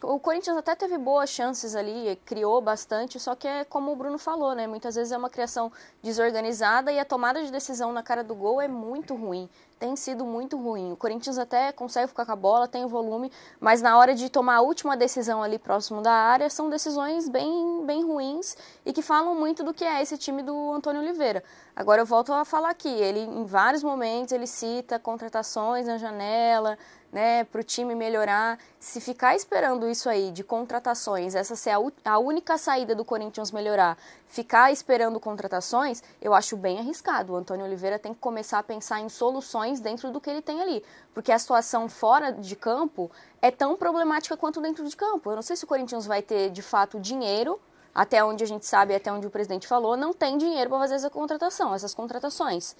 O Corinthians até teve boas chances ali, criou bastante, só que é como o Bruno falou, né? Muitas vezes é uma criação desorganizada e a tomada de decisão na cara do gol é muito ruim. Tem sido muito ruim. O Corinthians até consegue ficar com a bola, tem o volume, mas na hora de tomar a última decisão ali próximo da área, são decisões bem ruins e que falam muito do que é esse time do Antônio Oliveira. Agora eu volto a falar aqui, ele em vários momentos ele cita contratações na janela, né, para o time melhorar. Se ficar esperando isso aí de contratações, essa ser a única saída do Corinthians melhorar, ficar esperando contratações, eu acho bem arriscado. O Antônio Oliveira tem que começar a pensar em soluções dentro do que ele tem ali, porque a situação fora de campo é tão problemática quanto dentro de campo. Eu não sei se o Corinthians vai ter, de fato, dinheiro, até onde a gente sabe, até onde o presidente falou, não tem dinheiro para fazer essas contratações.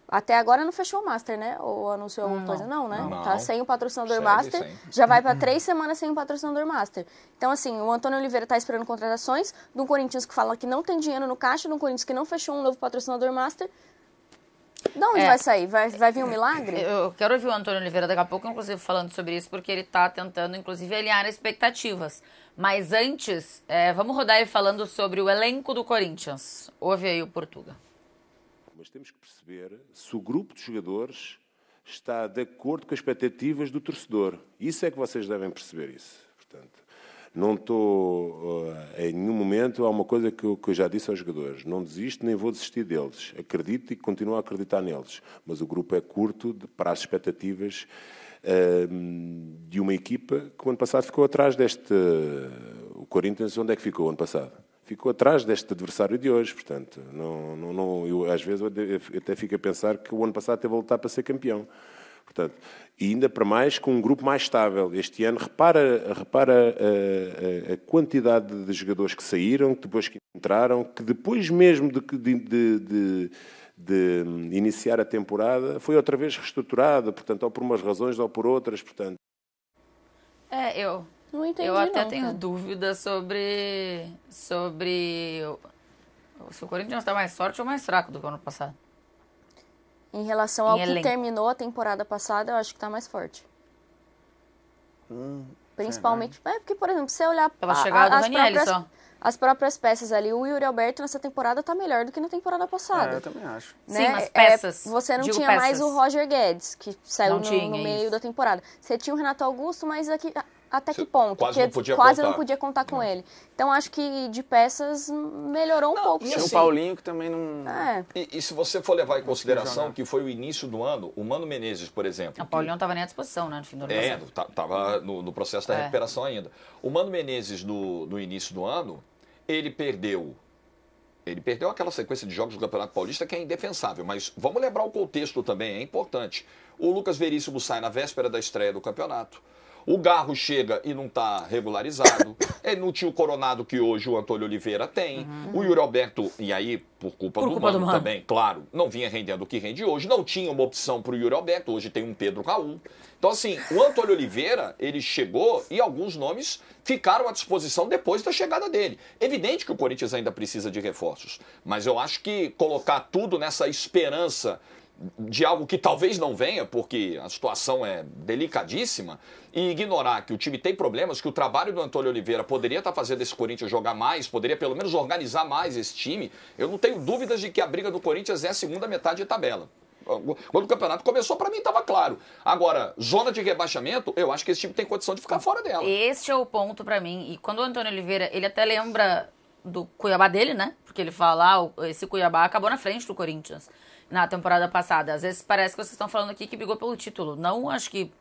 Até agora não fechou o Master, né? Ou anunciou alguma coisa? Não, né? Não. Tá sem o patrocinador Segue Master. sem. Já vai para 3 semanas sem o patrocinador Master. Então, assim, o Antônio Oliveira tá esperando contratações de um Corinthians que fala que não tem dinheiro no caixa, de um Corinthians que não fechou um novo patrocinador Master. De onde vai sair? Vai vir um milagre? Eu quero ouvir o Antônio Oliveira daqui a pouco, inclusive, falando sobre isso, porque ele tá tentando, inclusive, alinhar expectativas. Mas antes, vamos rodar ele falando sobre o elenco do Corinthians. Ouve aí o Portuga. Mas temos que perceber se o grupo de jogadores está de acordo com as expectativas do torcedor. Isso é que vocês devem perceber isso. Portanto, não estou, em nenhum momento, há uma coisa que eu já disse aos jogadores, não desisto nem vou desistir deles. Acredito e continuo a acreditar neles. Mas o grupo é curto para as expectativas de uma equipa que o ano passado ficou atrás deste... O Corinthians, onde é que ficou o ano passado? Ficou atrás deste adversário de hoje, portanto, eu, às vezes eu até fico a pensar que o ano passado teve a lutar para ser campeão. Portanto, e ainda para mais com um grupo mais estável. Este ano, repara a quantidade de jogadores que saíram, que depois que entraram, que depois mesmo de iniciar a temporada, foi outra vez reestruturada, portanto, ou por umas razões ou por outras, portanto. Não entendi, eu até não, tenho cara. dúvidas sobre se o Corinthians está mais forte ou mais fraco do que o ano passado. Em relação ao que elenco. terminou a temporada passada, eu acho que tá mais forte. Principalmente, porque, por exemplo, se você olhar Pela chegada do Ranieri só. as próprias peças ali, o Yuri Alberto nessa temporada tá melhor do que na temporada passada. Eu também acho. Né? Sim, as peças. Você não Digo tinha peças. mais o Roger Guedes, que saiu Não no tinha, meio isso. da temporada. Você tinha o Renato Augusto, mas até que ponto? quase não podia quase contar. não podia contar com ele. Então, acho que de peças melhorou um pouco. e Tinha assim, o Paulinho que também não... E se você for levar em consideração que foi o início do ano, o Mano Menezes, por exemplo... O Paulinho não estava nem à disposição, né, no fim do ano passado. Estava no processo da recuperação ainda. O Mano Menezes, no início do ano, ele perdeu aquela sequência de jogos do Campeonato Paulista que é indefensável, mas vamos lembrar o contexto também, é importante. O Lucas Veríssimo sai na véspera da estreia do campeonato. O Garro chega e não está regularizado. Ele não tinha o Coronado que hoje o Antônio Oliveira tem. O Yuri Alberto, e aí por culpa do Mano também, claro, não vinha rendendo o que rende hoje. Não tinha uma opção para o Yuri Alberto, hoje tem um Pedro Raul. Então assim, o Antônio Oliveira, ele chegou e alguns nomes ficaram à disposição depois da chegada dele. Evidente que o Corinthians ainda precisa de reforços, mas eu acho que colocar tudo nessa esperança de algo que talvez não venha, porque a situação é delicadíssima, e ignorar que o time tem problemas, que o trabalho do Antônio Oliveira poderia estar fazendo esse Corinthians jogar mais, poderia pelo menos organizar mais esse time, eu não tenho dúvidas de que a briga do Corinthians é a segunda metade de tabela. Quando o campeonato começou, para mim estava claro. Agora, zona de rebaixamento, eu acho que esse time tem condição de ficar fora dela. Este é o ponto para mim. E quando o Antônio Oliveira, ele até lembra do Cuiabá dele, né? Porque ele fala, esse Cuiabá acabou na frente do Corinthians na temporada passada. Às vezes parece que vocês estão falando aqui que brigou pelo título. Não, acho que...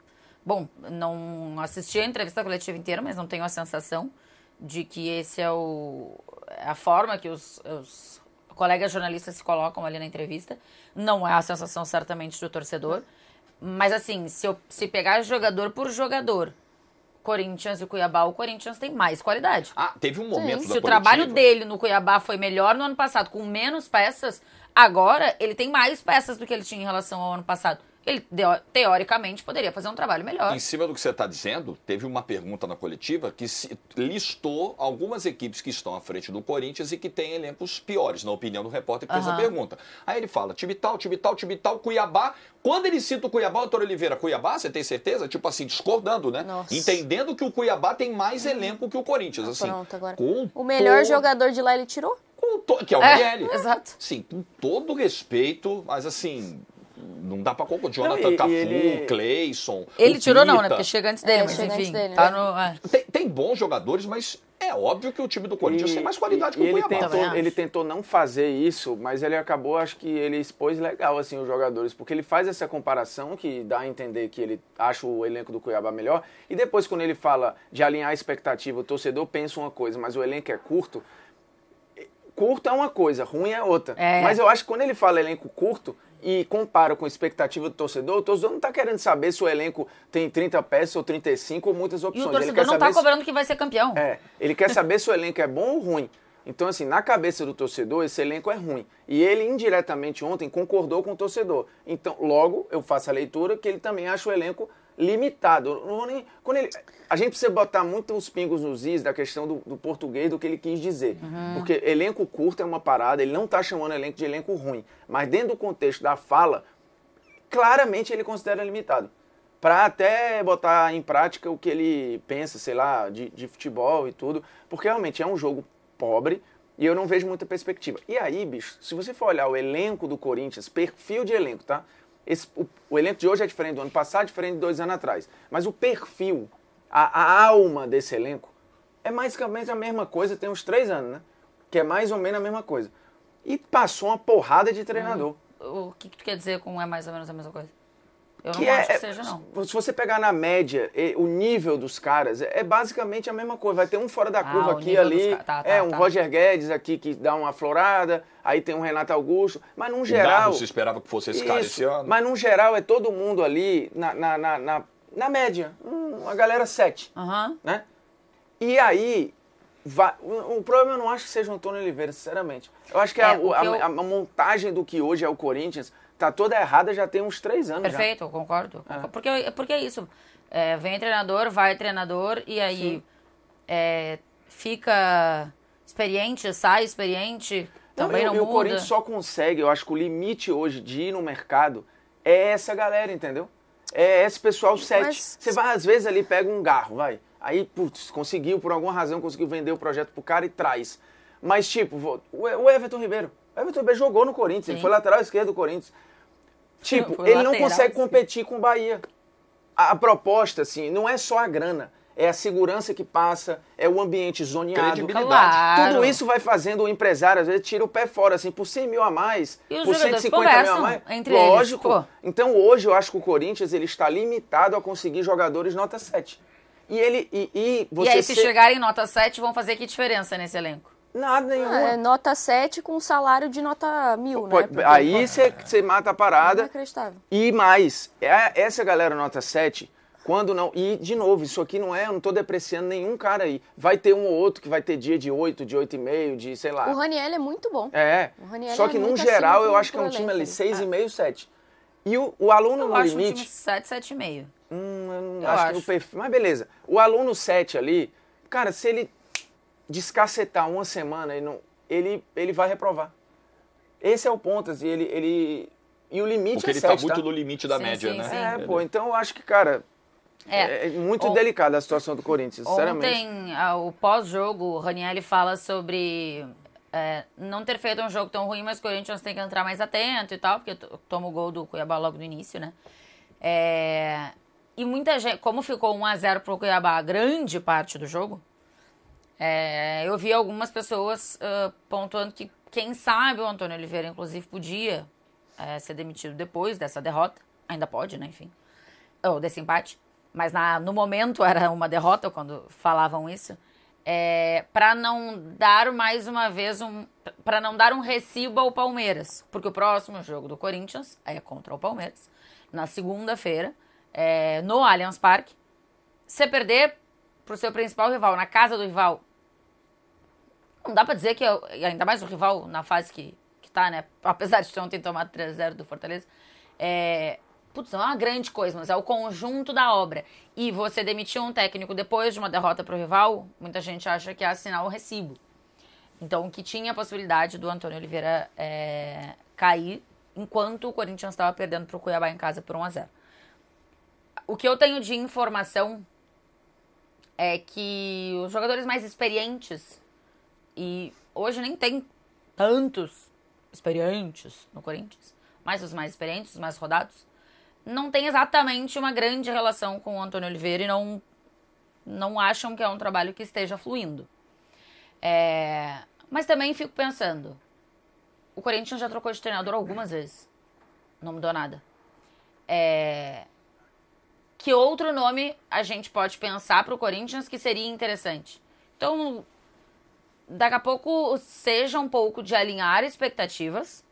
Bom, não assisti a entrevista coletiva inteira, mas não tenho a sensação de que esse é a forma que os colegas jornalistas se colocam ali na entrevista. Não é a sensação, certamente, do torcedor. Mas, assim, se pegar jogador por jogador, Corinthians e Cuiabá, o Corinthians tem mais qualidade. Teve um momento da Se o trabalho dele no Cuiabá foi melhor no ano passado, com menos peças, agora ele tem mais peças do que ele tinha em relação ao ano passado. ele teoricamente poderia fazer um trabalho melhor. Em cima do que você está dizendo, teve uma pergunta na coletiva que listou algumas equipes que estão à frente do Corinthians e que têm elencos piores, na opinião do repórter que fez a pergunta. Aí ele fala, time tal, Cuiabá. Quando ele cita o Cuiabá, o Antônio Oliveira, Cuiabá, você tem certeza? Tipo assim, discordando, né? Nossa. Entendendo que o Cuiabá tem mais elenco que o Corinthians. Assim, pronto, agora. O melhor jogador de lá ele tirou? Que é o Miele. Exato. Sim, com todo respeito, mas assim... Não dá pra confundir. Jonathan Cafu, Cleison. Ele tirou não, né? Porque chega antes dele, mas enfim. Dele, tá né? Tem bons jogadores, mas é óbvio que o time do Corinthians tem mais qualidade que o Cuiabá. Ele tentou não fazer isso, mas ele acabou, acho que ele expôs legal assim, os jogadores, porque ele faz essa comparação que dá a entender que ele acha o elenco do Cuiabá melhor, e depois quando ele fala de alinhar a expectativa, o torcedor pensa uma coisa, mas o elenco é curto. Curto é uma coisa, ruim é outra. Mas eu acho que quando ele fala elenco curto e compara com a expectativa do torcedor, o torcedor não está querendo saber se o elenco tem 30 peças ou 35 ou muitas opções. E o torcedor não está cobrando que vai ser campeão. Ele quer saber se o elenco é bom ou ruim. Então, assim, na cabeça do torcedor, esse elenco é ruim. E ele, indiretamente, ontem, concordou com o torcedor. Então, logo, eu faço a leitura que ele também acha o elenco limitado. A gente precisa botar muito os pingos nos is da questão do português, do que ele quis dizer. Porque elenco curto é uma parada, ele não está chamando elenco de elenco ruim. Mas dentro do contexto da fala, claramente ele considera limitado. Para até botar em prática o que ele pensa, sei lá, de futebol e tudo. Porque realmente é um jogo pobre e eu não vejo muita perspectiva. E aí, bicho, se você for olhar o elenco do Corinthians, perfil de elenco, tá? O elenco de hoje é diferente do ano passado, diferente de 2 anos atrás. Mas o perfil, a alma desse elenco é mais ou menos a mesma coisa, tem uns 3 anos, né? Que é mais ou menos a mesma coisa. E passou uma porrada de treinador. O que tu quer dizer com é mais ou menos a mesma coisa? Eu não acho que seja, não. Se você pegar na média o nível dos caras, é basicamente a mesma coisa. Vai ter um fora da curva aqui e ali. Roger Guedes aqui que dá uma florada. Aí tem um Renato Augusto. Mas num geral... Você esperava que fosse esse cara esse ano. Mas num geral é todo mundo ali na média. Uma galera 7. Né? E aí... O problema eu não acho que seja o Antônio Oliveira, sinceramente. Eu acho que a montagem do que hoje é o Corinthians... Tá toda errada já tem uns 3 anos. Perfeito, eu concordo. Porque é isso. Vem treinador, vai treinador, e aí fica experiente, sai experiente, também não muda. E o Corinthians só consegue, eu acho que o limite hoje de ir no mercado é essa galera, entendeu? É esse pessoal 7. Você vai, às vezes, ali, pega um garro, vai. Aí, putz, conseguiu, por alguma razão, conseguiu vender o projeto pro cara e traz. Mas, tipo, o Everton Ribeiro. O Everton Ribeiro jogou no Corinthians, ele foi lateral esquerdo do Corinthians. Tipo, ele não consegue competir com o Bahia. A proposta, assim, não é só a grana. É a segurança que passa, é o ambiente zoneado. Claro. Tudo isso vai fazendo o empresário, às vezes, tira o pé fora, assim, por 100 mil a mais, e por 150 mil a mais. Entre lógico. Eles, então, hoje, eu acho que o Corinthians ele está limitado a conseguir jogadores nota 7. E aí, se chegarem em nota 7, vão fazer que diferença nesse elenco? Nada nenhum. Nota 7 com salário de nota 1000, né? Aí você mata a parada. Inacreditável. E mais, essa galera nota 7, quando não... E, de novo, isso aqui não é... Eu não tô depreciando nenhum cara aí. Vai ter um ou outro que vai ter dia de 8, de 8,5, de sei lá. O Raniel é muito bom. Só que, no geral, eu acho que é um time ali 6,5, 7. E o aluno no limite... Eu acho um time 7, 7,5. Eu acho que o perfil... Mas beleza. O aluno 7 ali, cara, se ele descacetar uma semana, ele vai reprovar. Esse é o ponto, assim, e o limite porque é 7, ele tá muito no limite da média, né? Sim. Então eu acho que, cara, é muito delicada a situação do Corinthians, sinceramente. Ontem, o pós-jogo, o Ranieri fala sobre não ter feito um jogo tão ruim, mas o Corinthians tem que entrar mais atento e tal, porque toma o gol do Cuiabá logo no início, né? E muita gente, como ficou 1-0 pro Cuiabá grande parte do jogo, eu vi algumas pessoas pontuando que, quem sabe, o Antônio Oliveira, inclusive, podia ser demitido depois dessa derrota. Ainda pode, né? Enfim. Ou desse empate. Mas no momento era uma derrota, quando falavam isso. Para não dar mais uma vez para não dar um recibo ao Palmeiras. Porque o próximo jogo do Corinthians é contra o Palmeiras. Na segunda-feira, no Allianz Parque. Se perder pro seu principal rival, na casa do rival, não dá pra dizer que, ainda mais o rival na fase que tá, né? Apesar de ontem tomado 3-0 do Fortaleza, putz, não é uma grande coisa, mas é o conjunto da obra. E você demitir um técnico depois de uma derrota pro rival, muita gente acha que é assinar o recibo. Então, que tinha a possibilidade do Antônio Oliveira cair enquanto o Corinthians estava perdendo pro Cuiabá em casa por 1-0. O que eu tenho de informação é que os jogadores mais experientes, e hoje nem tem tantos experientes no Corinthians, mas os mais experientes, os mais rodados, não tem exatamente uma grande relação com o Antônio Oliveira e não acham que é um trabalho que esteja fluindo. Mas também fico pensando, o Corinthians já trocou de treinador algumas vezes, não mudou nada. Que outro nome a gente pode pensar para o Corinthians que seria interessante? Então, daqui a pouco seja um pouco de alinhar expectativas,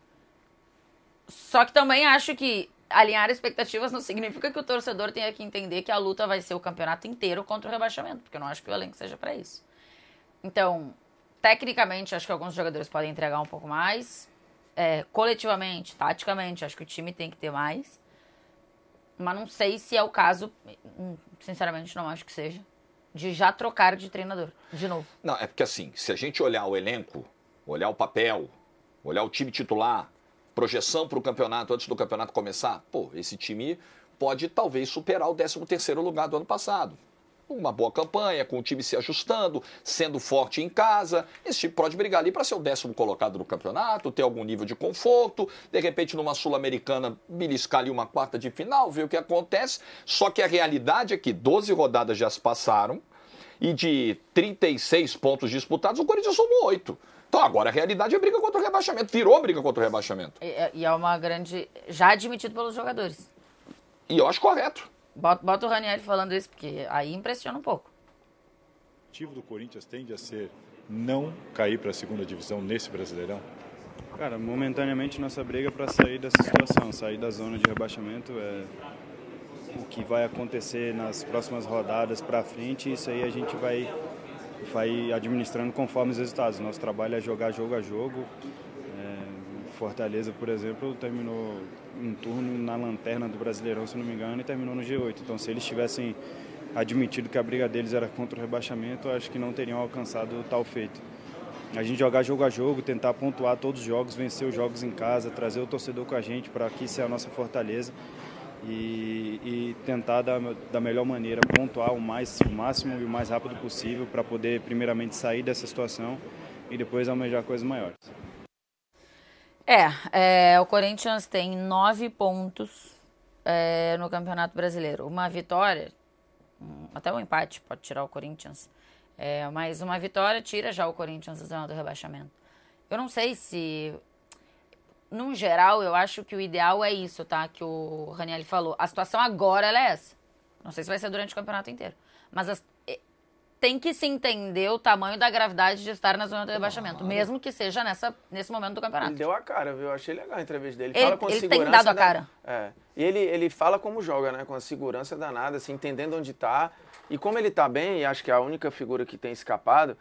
só que também acho que alinhar expectativas não significa que o torcedor tenha que entender que a luta vai ser o campeonato inteiro contra o rebaixamento, porque eu não acho que o elenco seja para isso. Então, tecnicamente, acho que alguns jogadores podem entregar um pouco mais. Coletivamente, taticamente, acho que o time tem que ter mais. Mas não sei se é o caso, sinceramente não acho que seja, de já trocar de treinador, de novo. Não, é porque assim, se a gente olhar o elenco, olhar o papel, olhar o time titular, projeção para o campeonato antes do campeonato começar, esse time pode talvez superar o 13º lugar do ano passado. Uma boa campanha, com o time se ajustando, sendo forte em casa. Esse time pode brigar ali para ser o 10º colocado no campeonato, ter algum nível de conforto, de repente numa Sul-Americana beliscar ali uma quarta de final, ver o que acontece. Só que a realidade é que 12 rodadas já se passaram e de 36 pontos disputados, o Corinthians somou 8. Então agora a realidade é briga contra o rebaixamento, virou briga contra o rebaixamento. E é uma grande... já admitido pelos jogadores. E eu acho correto. Bota o Ranieri falando isso, porque aí impressiona um pouco. O objetivo do Corinthians tende a ser não cair para a segunda divisão nesse Brasileirão? Cara, momentaneamente nossa briga é para sair dessa situação, sair da zona de rebaixamento. O que vai acontecer nas próximas rodadas para frente, isso aí a gente vai administrando conforme os resultados. Nosso trabalho é jogar jogo a jogo. Fortaleza, por exemplo, terminou um turno na lanterna do Brasileirão, se não me engano, e terminou no G8. Então, se eles tivessem admitido que a briga deles era contra o rebaixamento, acho que não teriam alcançado tal feito. A gente jogar jogo a jogo, tentar pontuar todos os jogos, vencer os jogos em casa, trazer o torcedor com a gente para que isso é a nossa fortaleza e tentar da melhor maneira pontuar o máximo e o mais rápido possível para poder primeiramente sair dessa situação e depois almejar coisas maiores. O Corinthians tem 9 pontos no Campeonato Brasileiro. Uma vitória, até um empate pode tirar o Corinthians, mas uma vitória tira já o Corinthians da zona do rebaixamento. Eu não sei se... No geral, eu acho que o ideal é isso, tá? Que o Ranieri falou. A situação agora ela é essa. Não sei se vai ser durante o campeonato inteiro. Mas tem que se entender o tamanho da gravidade de estar na zona do rebaixamento, mesmo que seja nesse momento do campeonato. Ele deu a cara, viu? Eu achei legal a entrevista dele. Ele fala com ele segurança tem dado a cara. E ele fala como joga, né? Com a segurança danada, assim, entendendo onde tá. E como ele tá bem, e acho que é a única figura que tem escapado,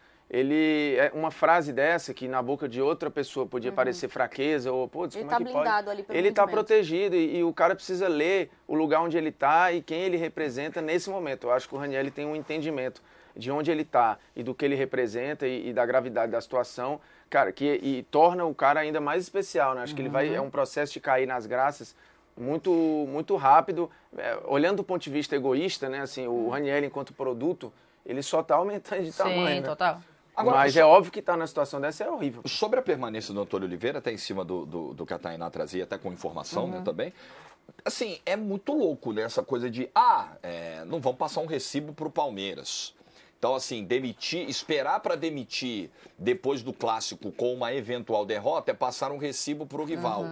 uma frase dessa, que na boca de outra pessoa podia parecer fraqueza, ou, putz, como é que pode? Ele tá blindado ali pelo Ele tá movimento. protegido e o cara precisa ler o lugar onde ele tá e quem ele representa nesse momento. Eu acho que o Ranieri tem um entendimento de onde ele tá e do que ele representa e da gravidade da situação, cara, e torna o cara ainda mais especial, né? Acho que ele é um processo de cair nas graças muito, muito rápido. Olhando do ponto de vista egoísta, né? Assim, o Ranieri, enquanto produto, ele só tá aumentando de tamanho. Sim, né? total. Agora, mas é óbvio que estar na situação dessa é horrível. Sobre a permanência do Antônio Oliveira, até em cima do que a Tainá trazia, até com informação, né, também. Assim, é muito louco, né, essa coisa de, não vão passar um recibo pro Palmeiras. Então, assim, esperar para demitir depois do clássico com uma eventual derrota é passar um recibo pro rival.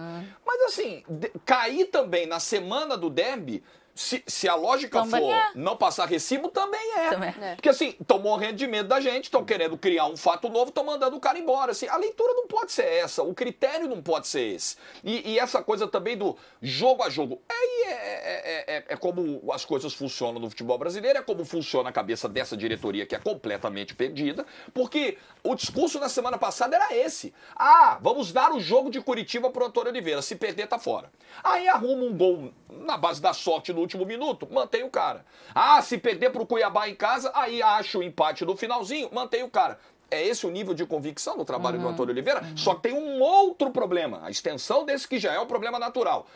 Mas, assim, cair também na semana do derby, Se a lógica Também for é. não passar recibo, também é. Também é. Porque assim, estão morrendo de medo da gente, estão querendo criar um fato novo, estão mandando o cara embora. Assim, a leitura não pode ser essa, o critério não pode ser esse. E essa coisa também do jogo a jogo. É como as coisas funcionam no futebol brasileiro, é como funciona a cabeça dessa diretoria que é completamente perdida, porque o discurso na semana passada era esse. Vamos dar o jogo de Curitiba pro Antônio Oliveira, se perder tá fora. Aí arruma um gol na base da sorte no último minuto, mantém o cara. Se perder pro Cuiabá em casa, aí acha o empate no finalzinho, mantém o cara. É esse o nível de convicção no trabalho do Antônio Oliveira, só que tem um outro problema, a extensão desse que já é o problema natural.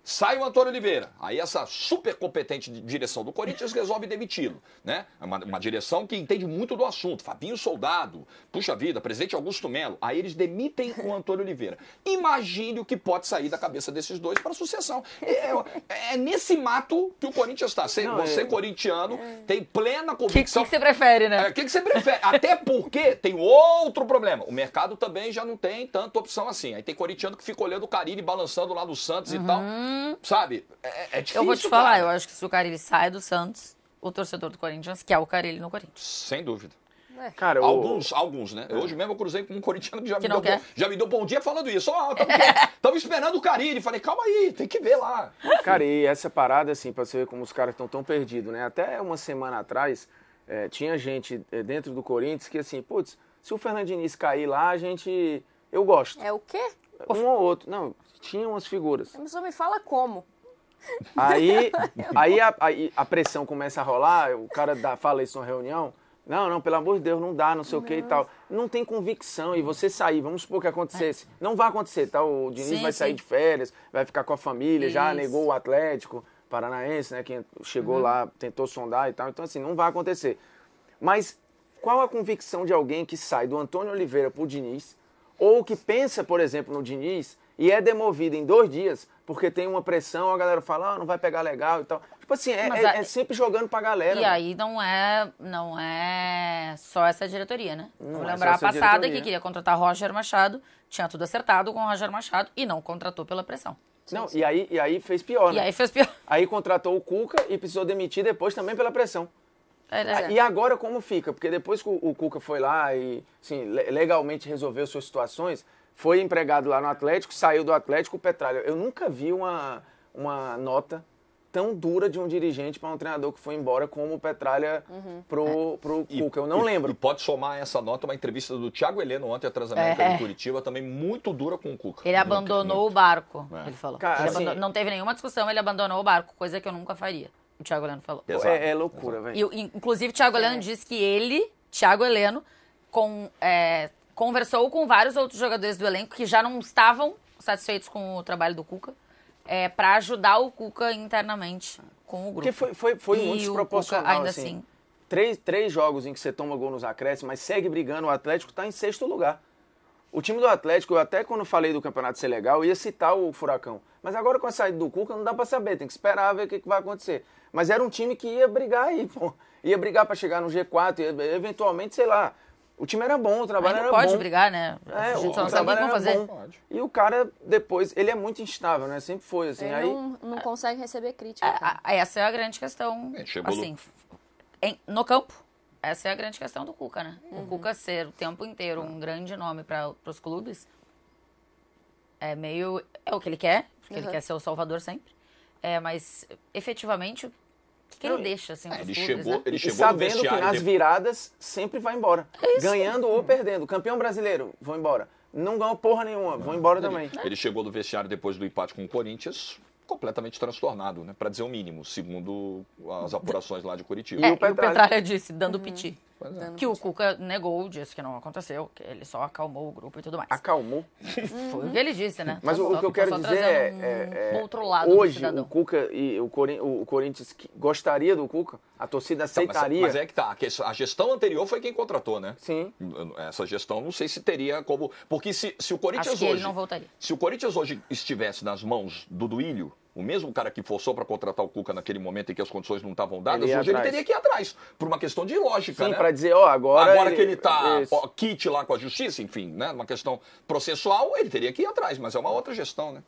Sai o Antônio Oliveira, aí essa super competente direção do Corinthians resolve demiti-lo, né? Uma direção que entende muito do assunto, Fabinho Soldado, puxa vida, presidente Augusto Melo, aí eles demitem o Antônio Oliveira. Imagine o que pode sair da cabeça desses dois para a sucessão. É nesse mato que o Corinthians está. Você corintiano, tem plena convicção. O que você prefere, né? O que você prefere? Até porque tem outro problema. O mercado também já não tem tanta opção assim. Aí tem corintiano que fica olhando o Carille balançando lá no Santos e tal. Sabe? É difícil, Eu vou te falar, cara. eu acho que se o Carille sai do Santos, o torcedor do Corinthians quer o Carille no Corinthians. Sem dúvida. Cara, Alguns, né? Hoje mesmo eu cruzei com um corintiano que já me deu bom dia falando isso. Estamos esperando o Carille. Falei, calma aí, tem que ver lá. Cara, e essa parada, assim, pra você ver como os caras estão tão perdidos, né? Até uma semana atrás, tinha gente dentro do Corinthians que, assim, putz, se o Fernando Diniz cair lá, eu gosto. É o quê? Um ou outro. Não, tinha umas figuras. Mas só me fala como. Aí a pressão começa a rolar, o cara fala isso numa reunião. Não, pelo amor de Deus, não dá, não sei o que e tal. Não tem convicção. E você sair, vamos supor que acontecesse. Não vai acontecer, tá? O Diniz vai sair de férias, vai ficar com a família, já negou o Atlético Paranaense, né? Que chegou lá, tentou sondar e tal. Então, assim, não vai acontecer. Mas qual a convicção de alguém que sai do Antônio Oliveira pro Diniz, ou que pensa, por exemplo, no Diniz, e é demovido em 2 dias, porque tem uma pressão, a galera fala, não vai pegar legal e tal. Tipo assim, é sempre jogando pra galera. E aí não é só essa diretoria, né? Vamos lembrar a só essa passada diretoria. que queria contratar Roger Machado, tinha tudo acertado com o Roger Machado e não contratou pela pressão. Não, e aí fez pior, né? E aí fez pior. Aí contratou o Cuca e precisou demitir depois também pela pressão. E agora como fica? Porque depois que o Cuca foi lá e assim, legalmente resolveu suas situações, foi empregado lá no Atlético, saiu do Atlético, o Petralha. Eu nunca vi uma nota tão dura de um dirigente para um treinador que foi embora como o Petralha pro Cuca. Eu não lembro. E pode somar essa nota uma entrevista do Thiago Heleno ontem atrás da América de Curitiba, também muito dura com o Cuca. Ele abandonou o barco, ele falou. Cara, assim, não teve nenhuma discussão, ele abandonou o barco, coisa que eu nunca faria. O Thiago Heleno falou. É loucura, velho. Inclusive, o Thiago Heleno disse que ele, Thiago Heleno, conversou com vários outros jogadores do elenco que já não estavam satisfeitos com o trabalho do Cuca, para ajudar o Cuca internamente com o grupo. Porque foi muito desproporcional, Cuca, ainda assim. 3 jogos em que você toma gol nos acréscimos, mas segue brigando, o Atlético está em 6º lugar. O time do Atlético, eu até quando falei do campeonato ser legal, ia citar o Furacão. Mas agora com a saída do Cuca não dá para saber, tem que esperar ver o que vai acontecer. Mas era um time que ia brigar aí, pô. Ia brigar para chegar no G4, eventualmente, sei lá. O time era bom, o trabalho era bom. Pode brigar, né? A gente só não sabe o que vão fazer. E o cara, depois, ele é muito instável, né? Sempre foi, assim. Ele aí não consegue receber crítica. Essa é a grande questão, assim, no campo. Essa é a grande questão do Cuca, né? O Cuca ser o tempo inteiro um grande nome para os clubes é o que ele quer, porque ele quer ser o salvador sempre. Mas, efetivamente, o que ele deixa, assim, ele clubes, chegou, né? ele e chegou sabendo no que vestiário nas viradas sempre vai embora. Ganhando ou perdendo. Campeão brasileiro, vou embora. Não ganhou porra nenhuma, vou embora também. Ele chegou do vestiário depois do empate com o Corinthians completamente transtornado, né? Para dizer o mínimo, segundo as apurações lá de Curitiba. E O Petralha disse, dando piti. Pois Que o Cuca negou, disse que não aconteceu, que ele só acalmou o grupo e tudo mais. Acalmou. Foi o que ele disse, né? Mas o que eu quero dizer é outro lado do hoje cidadão. o Cuca e o Corinthians gostaria do Cuca, a torcida aceitaria. Mas é que tá, a gestão anterior foi quem contratou, né? Sim. Essa gestão não sei se teria como... Porque se o Corinthians Acho que hoje... ele não voltaria. Se o Corinthians hoje estivesse nas mãos do Duílio, o mesmo cara que forçou para contratar o Cuca naquele momento em que as condições não estavam dadas, hoje ele teria que ir atrás, por uma questão de lógica, Sim, né? para dizer, agora que ele tá quite lá com a justiça, enfim, né? Uma questão processual, ele teria que ir atrás, mas é uma outra gestão, né?